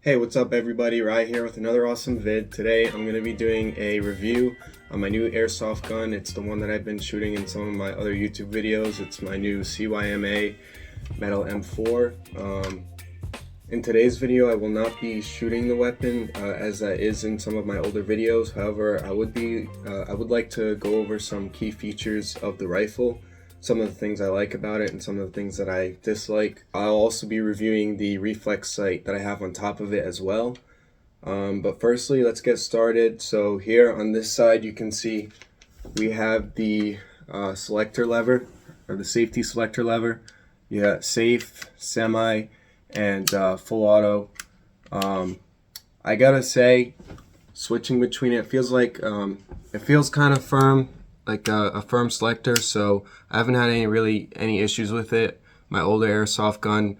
Hey, what's up everybody? Rye here with another awesome vid. Today I'm going to be doing a review on my new airsoft gun. It's the one that I've been shooting in some of my other YouTube videos. It's my new CYMA Metal M4. In today's video I will not be shooting the weapon as that is in some of my older videos. However, I would like to go over some key features of the rifle, some of the things I like about it and some of the things that I dislike. I'll also be reviewing the reflex sight that I have on top of it as well. But firstly, let's get started. So here on this side you can see we have the selector lever, or the safety selector lever. You got safe, semi, and full auto. I gotta say, switching between it feels like it feels kind of firm, like a firm selector, so I haven't had any issues with it. My older airsoft gun,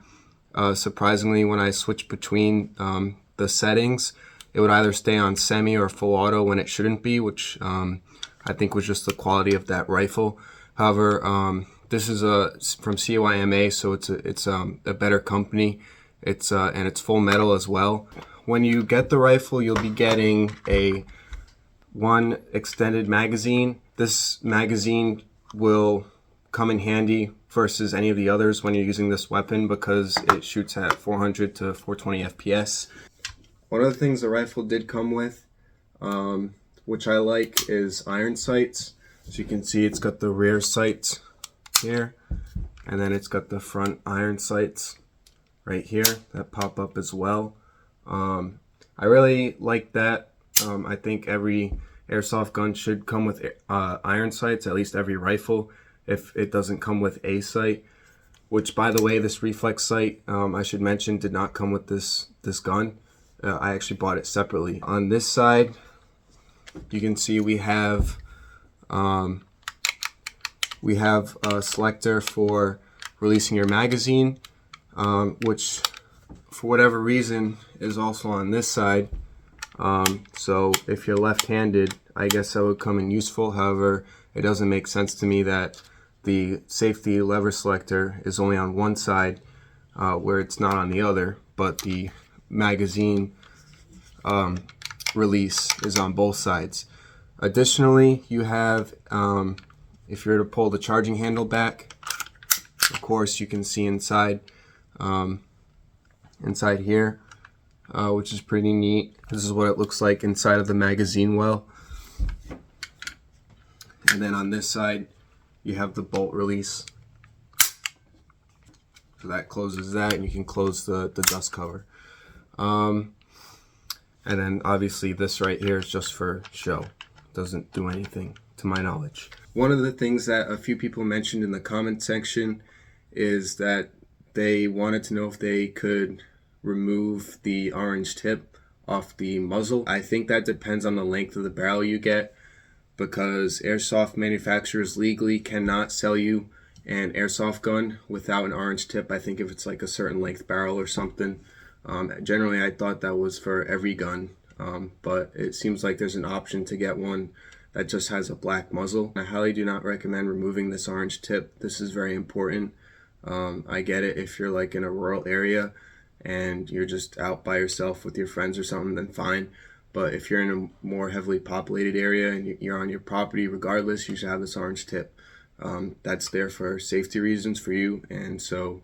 surprisingly, when I switched between the settings, it would either stay on semi or full auto when it shouldn't be, which I think was just the quality of that rifle. However, this is from CYMA, so it's a better company. And it's full metal as well. When you get the rifle, you'll be getting one extended magazine. This magazine will come in handy versus any of the others when you're using this weapon because it shoots at 400 to 420 FPS. One of the things the rifle did come with, which I like, is iron sights. So you can see it's got the rear sights here, and then it's got the front iron sights right here that pop up as well. I really like that. I think every airsoft gun should come with iron sights, at least every rifle, if it doesn't come with a sight, which, by the way, this reflex sight, I should mention, did not come with this gun. I actually bought it separately. On this side you can see we have a selector for releasing your magazine, which for whatever reason is also on this side. So if you're left-handed, I guess that would come in useful. However, it doesn't make sense to me that the safety lever selector is only on one side where it's not on the other, but the magazine release is on both sides. Additionally, you have, if you were to pull the charging handle back, of course you can see inside here, which is pretty neat. This is what it looks like inside of the magazine well. And then on this side you have the bolt release, so that closes that, and you can close the dust cover. And then obviously this right here is just for show, doesn't do anything to my knowledge. One of the things that a few people mentioned in the comment section is that they wanted to know if they could remove the orange tip off the muzzle. I think that depends on the length of the barrel you get, because airsoft manufacturers legally cannot sell you an airsoft gun without an orange tip. I think if it's like a certain length barrel or something. Generally I thought that was for every gun, but it seems like there's an option to get one that just has a black muzzle. I highly do not recommend removing this orange tip. This is very important. I get it if you're like in a rural area and you're just out by yourself with your friends or something, then fine. But if you're in a more heavily populated area and you're on your property, regardless, you should have this orange tip. That's there for safety reasons for you, and so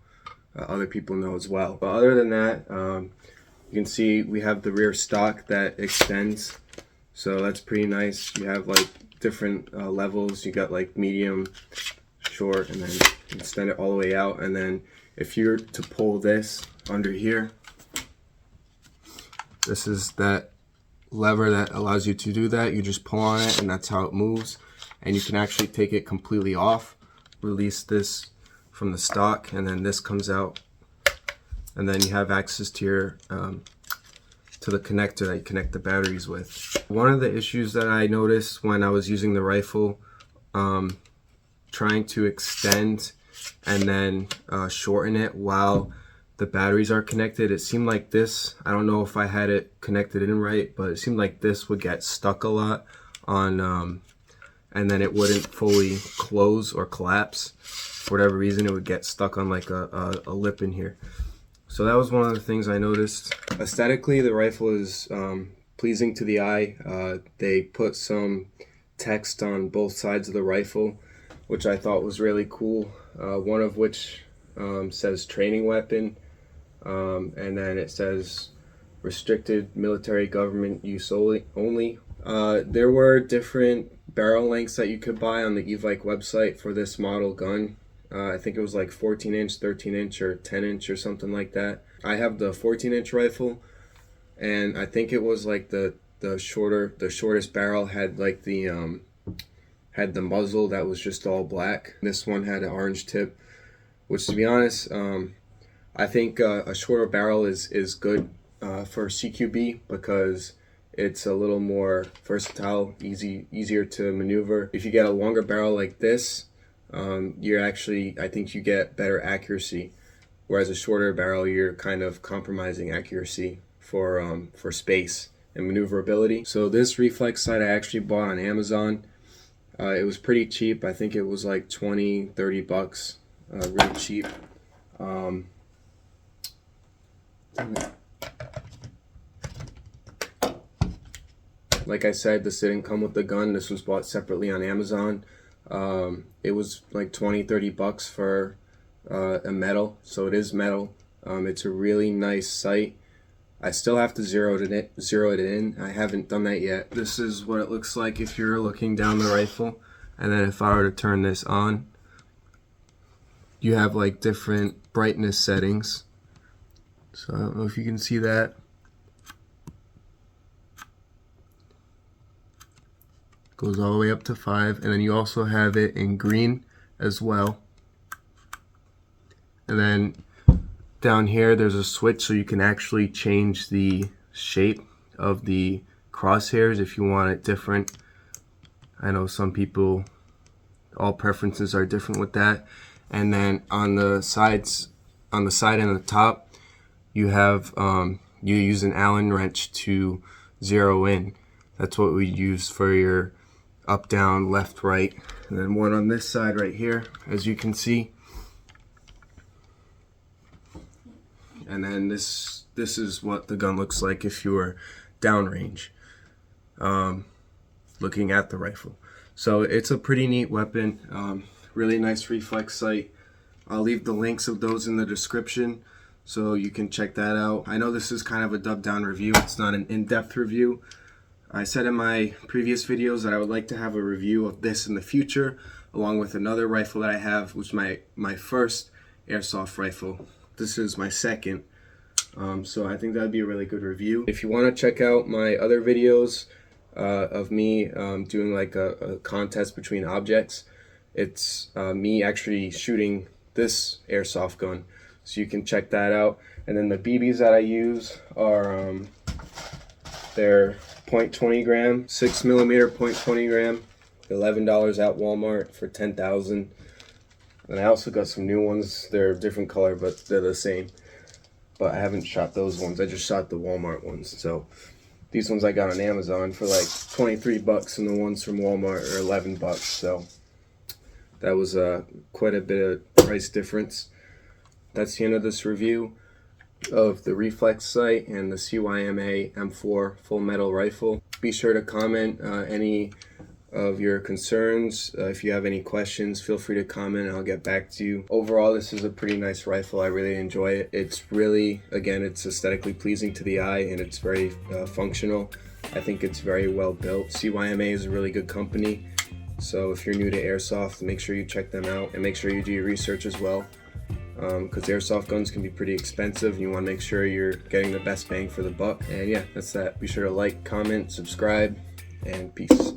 other people know as well. But other than that, you can see we have the rear stock that extends, so that's pretty nice. You have like different levels. You got like medium, short, and then you extend it all the way out. And then if you're to pull this under here, this is that lever that allows you to do that. You just pull on it and that's how it moves, and you can actually take it completely off, release this from the stock, and then this comes out, and then you have access to your to the connector that you connect the batteries with. One of the issues that I noticed when I was using the rifle, trying to extend and then shorten it while the batteries are connected, it seemed like this, I don't know if I had it connected in right, but it seemed like this would get stuck a lot on, and then it wouldn't fully close or collapse. For whatever reason, it would get stuck on like a lip in here. So that was one of the things I noticed. Aesthetically, the rifle is pleasing to the eye. They put some text on both sides of the rifle, which I thought was really cool. One of which says training weapon, and then it says restricted military government use only. There were different barrel lengths that you could buy on the Evike website for this model gun. I think it was like 14 inch, 13 inch, or 10 inch or something like that. I have the 14 inch rifle, and I think it was like the shortest barrel had like the muzzle that was just all black. This one had an orange tip, which, to be honest, I think a shorter barrel is good for CQB because it's a little more versatile, easier to maneuver. If you get a longer barrel like this, I think you get better accuracy, whereas a shorter barrel, you're kind of compromising accuracy for space and maneuverability. So this reflex sight I actually bought on Amazon. It was pretty cheap. I think it was like 20-30 bucks, really cheap. Like I said, this didn't come with the gun. This was bought separately on Amazon. It was like 20-30 bucks for a metal, so it is metal. It's a really nice sight. I still have to zero it in. I haven't done that yet. This is what it looks like if you're looking down the rifle, and then if I were to turn this on, you have like different brightness settings. So I don't know if you can see that. Goes all the way up to 5, and then you also have it in green as well. And then down here there's a switch, so you can actually change the shape of the crosshairs if you want it different. I know some people, all preferences are different with that. And then on the sides, on the side and the top, you have you use an Allen wrench to zero in. That's what we use for your up, down, left, right. And then one on this side right here, as you can see. And then this is what the gun looks like if you were downrange, looking at the rifle. So it's a pretty neat weapon, really nice reflex sight. I'll leave the links of those in the description so you can check that out. I know this is kind of a dubbed down review, it's not an in-depth review. I said in my previous videos that I would like to have a review of this in the future, along with another rifle that I have, which is my first airsoft rifle. This is my second, so I think that'd be a really good review. If you want to check out my other videos of me doing like a contest between objects, it's me actually shooting this airsoft gun, so you can check that out. And then the BBs that I use are they're .20 gram, 6mm .20 gram, $11 at Walmart for 10,000. And I also got some new ones. They're a different color, but they're the same. But I haven't shot those ones. I just shot the Walmart ones. So these ones I got on Amazon for like 23 bucks, and the ones from Walmart are 11 bucks. So that was quite a bit of price difference. That's the end of this review of the reflex sight and the CYMA M4 full metal rifle. Be sure to comment any of your concerns. If you have any questions, feel free to comment and I'll get back to you. Overall, this is a pretty nice rifle. I really enjoy it. It's really, again, it's aesthetically pleasing to the eye, and it's very functional. I think it's very well built. CYMA is a really good company, so if you're new to airsoft, make sure you check them out and make sure you do your research as well, because airsoft guns can be pretty expensive and you want to make sure you're getting the best bang for the buck. And yeah, that's that. Be sure to like, comment, subscribe, and peace.